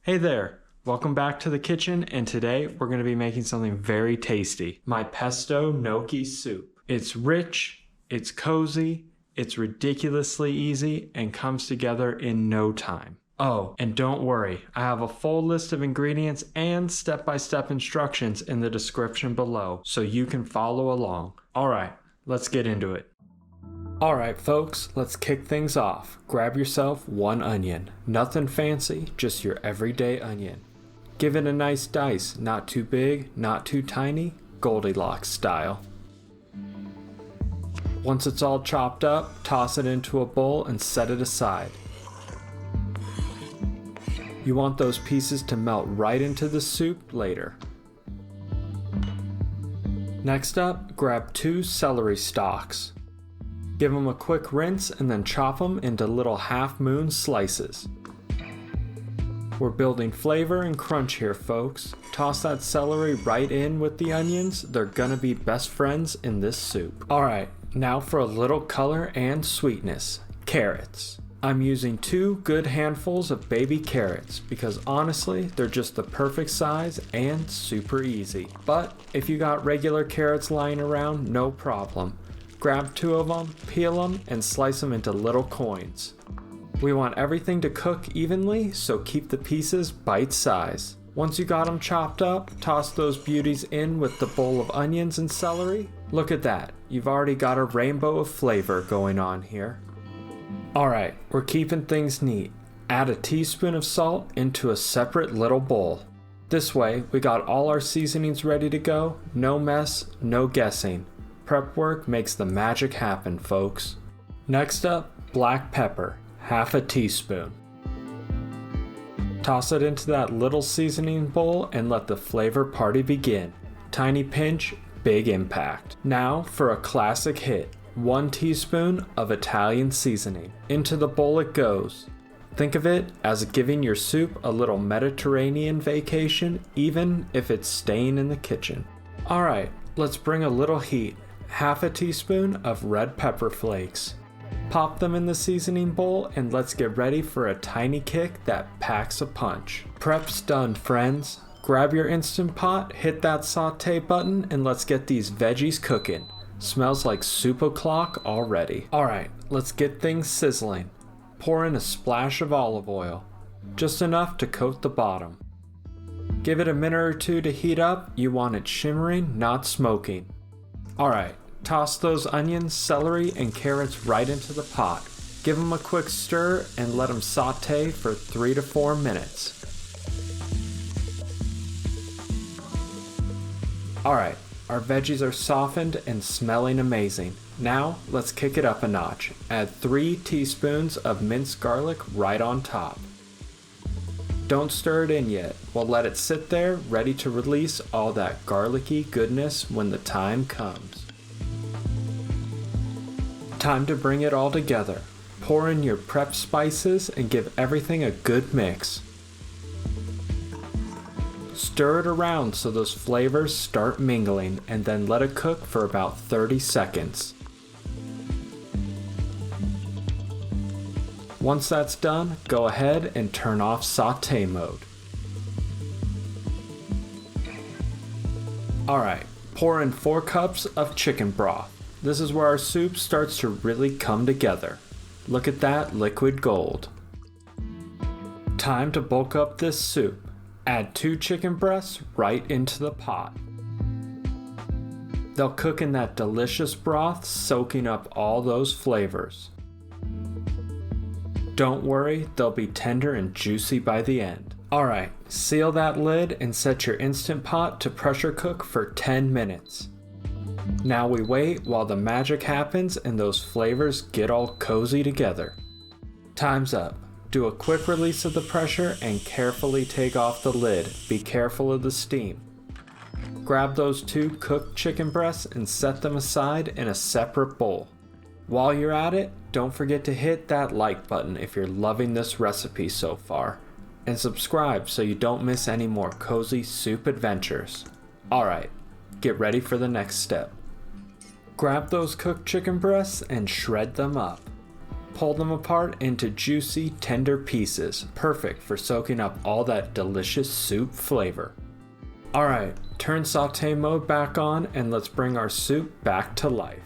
Hey there, welcome back to the kitchen, and today we're going to be making something very tasty, my pesto gnocchi soup. It's rich, it's cozy, it's ridiculously easy, and comes together in no time. Oh, and don't worry, I have a full list of ingredients and step-by-step instructions in the description below, so you can follow along. Alright, let's get into it. Alright folks, let's kick things off. Grab yourself one onion. Nothing fancy, just your everyday onion. Give it a nice dice, not too big, not too tiny, Goldilocks style. Once it's all chopped up, toss it into a bowl and set it aside. You want those pieces to melt right into the soup later. Next up, grab 2 celery stalks. Give them a quick rinse and then chop them into little half-moon slices. We're building flavor and crunch here, folks. Toss that celery right in with the onions. They're gonna be best friends in this soup. Alright, now for a little color and sweetness. Carrots. I'm using 2 good handfuls of baby carrots because honestly, they're just the perfect size and super easy. But if you got regular carrots lying around, no problem. Grab 2 of them, peel them, and slice them into little coins. We want everything to cook evenly, so keep the pieces bite size. Once you got them chopped up, toss those beauties in with the bowl of onions and celery. Look at that, you've already got a rainbow of flavor going on here. Alright, we're keeping things neat. Add a teaspoon of salt into a separate little bowl. This way, we got all our seasonings ready to go, no mess, no guessing. Prep work makes the magic happen, folks. Next up, black pepper, half a teaspoon. Toss it into that little seasoning bowl and let the flavor party begin. Tiny pinch, big impact. Now for a classic hit, 1 teaspoon of Italian seasoning. Into the bowl it goes. Think of it as giving your soup a little Mediterranean vacation, even if it's staying in the kitchen. Alright, let's bring a little heat. Half a teaspoon of red pepper flakes. Pop them in the seasoning bowl and let's get ready for a tiny kick that packs a punch. Prep's done, friends. Grab your Instant Pot, hit that saute button, and let's get these veggies cooking. Smells like soup o'clock already. Alright, let's get things sizzling. Pour in a splash of olive oil. Just enough to coat the bottom. Give it a minute or 2 to heat up. You want it shimmering, not smoking. Alright, toss those onions, celery, and carrots right into the pot. Give them a quick stir and let them saute for 3 to 4 minutes. Alright, our veggies are softened and smelling amazing. Now, let's kick it up a notch. Add 3 teaspoons of minced garlic right on top. Don't stir it in yet. We'll let it sit there, ready to release all that garlicky goodness when the time comes. Time to bring it all together. Pour in your prep spices and give everything a good mix. Stir it around so those flavors start mingling and then let it cook for about 30 seconds. Once that's done, go ahead and turn off saute mode. Alright, pour in 4 cups of chicken broth. This is where our soup starts to really come together. Look at that liquid gold. Time to bulk up this soup. Add 2 chicken breasts right into the pot. They'll cook in that delicious broth, soaking up all those flavors. Don't worry, they'll be tender and juicy by the end. Alright, seal that lid and set your Instant Pot to pressure cook for 10 minutes. Now we wait while the magic happens and those flavors get all cozy together. Time's up. Do a quick release of the pressure and carefully take off the lid. Be careful of the steam. Grab those 2 cooked chicken breasts and set them aside in a separate bowl. While you're at it, don't forget to hit that like button if you're loving this recipe so far, and subscribe so you don't miss any more cozy soup adventures. Alright, get ready for the next step. Grab those cooked chicken breasts and shred them up. pull them apart into juicy, tender pieces, perfect for soaking up all that delicious soup flavor. Alright, turn sauté mode back on and let's bring our soup back to life.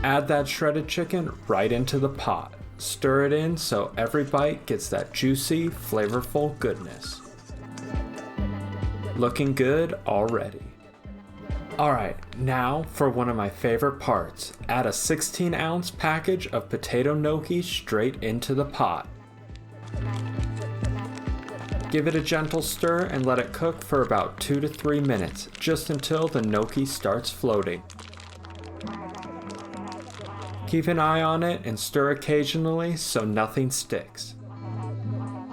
Add that shredded chicken right into the pot. Stir it in so every bite gets that juicy, flavorful goodness. Looking good already. Alright, now for one of my favorite parts. Add a 16-ounce package of potato gnocchi straight into the pot. Give it a gentle stir and let it cook for about 2 to 3 minutes, just until the gnocchi starts floating. Keep an eye on it and stir occasionally so nothing sticks.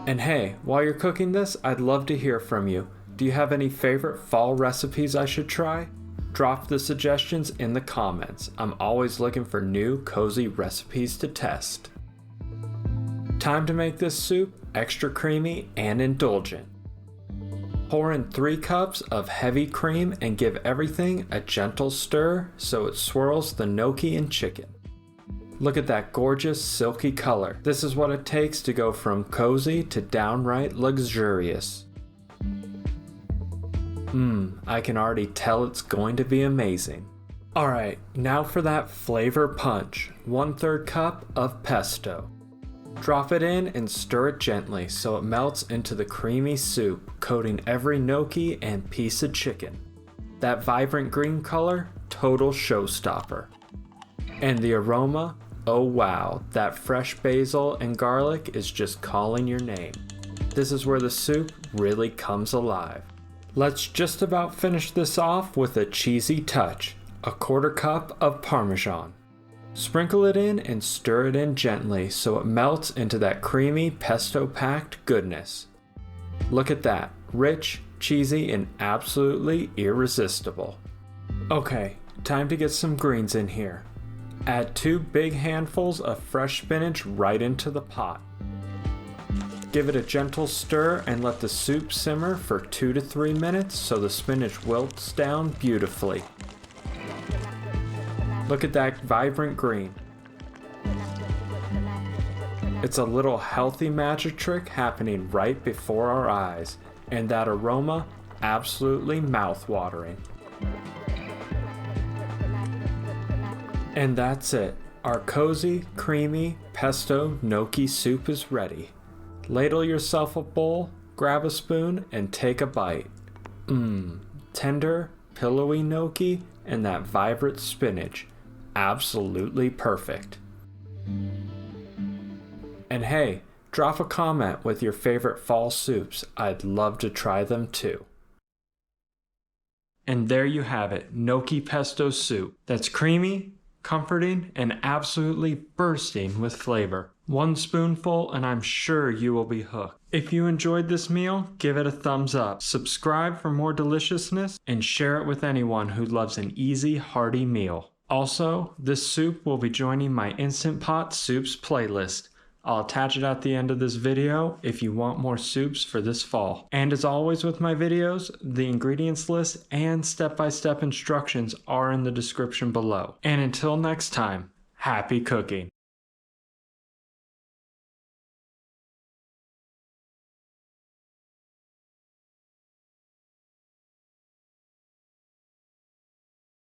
And hey, while you're cooking this, I'd love to hear from you. Do you have any favorite fall recipes I should try? Drop the suggestions in the comments. I'm always looking for new, cozy recipes to test. Time to make this soup extra creamy and indulgent. Pour in 3 cups of heavy cream and give everything a gentle stir so it swirls the gnocchi and chicken. Look at that gorgeous silky color. This is what it takes to go from cozy to downright luxurious. I can already tell it's going to be amazing. Alright, now for that flavor punch. 1/3 cup of pesto. Drop it in and stir it gently so it melts into the creamy soup, coating every gnocchi and piece of chicken. That vibrant green color, total showstopper. And the aroma, oh wow, that fresh basil and garlic is just calling your name. This is where the soup really comes alive. Let's just about finish this off with a cheesy touch, a 1/4 cup of Parmesan. Sprinkle it in and stir it in gently so it melts into that creamy pesto-packed goodness. Look at that, rich, cheesy, and absolutely irresistible. Okay, time to get some greens in here. Add 2 big handfuls of fresh spinach right into the pot. Give it a gentle stir and let the soup simmer for 2 to 3 minutes so the spinach wilts down beautifully. Look at that vibrant green. It's a little healthy magic trick happening right before our eyes, and that aroma, absolutely mouth-watering. And that's it. Our cozy, creamy pesto gnocchi soup is ready. Ladle yourself a bowl, grab a spoon, and take a bite. Tender, pillowy gnocchi and that vibrant spinach. Absolutely perfect. And hey, drop a comment with your favorite fall soups. I'd love to try them too. And there you have it, gnocchi pesto soup. That's creamy, comforting, and absolutely bursting with flavor. 1 spoonful and I'm sure you will be hooked. If you enjoyed this meal, give it a thumbs up, subscribe for more deliciousness, and share it with anyone who loves an easy, hearty meal. Also, this soup will be joining my Instant Pot Soups playlist. I'll attach it at the end of this video if you want more soups for this fall. And as always with my videos, the ingredients list and step-by-step instructions are in the description below. And until next time, happy cooking!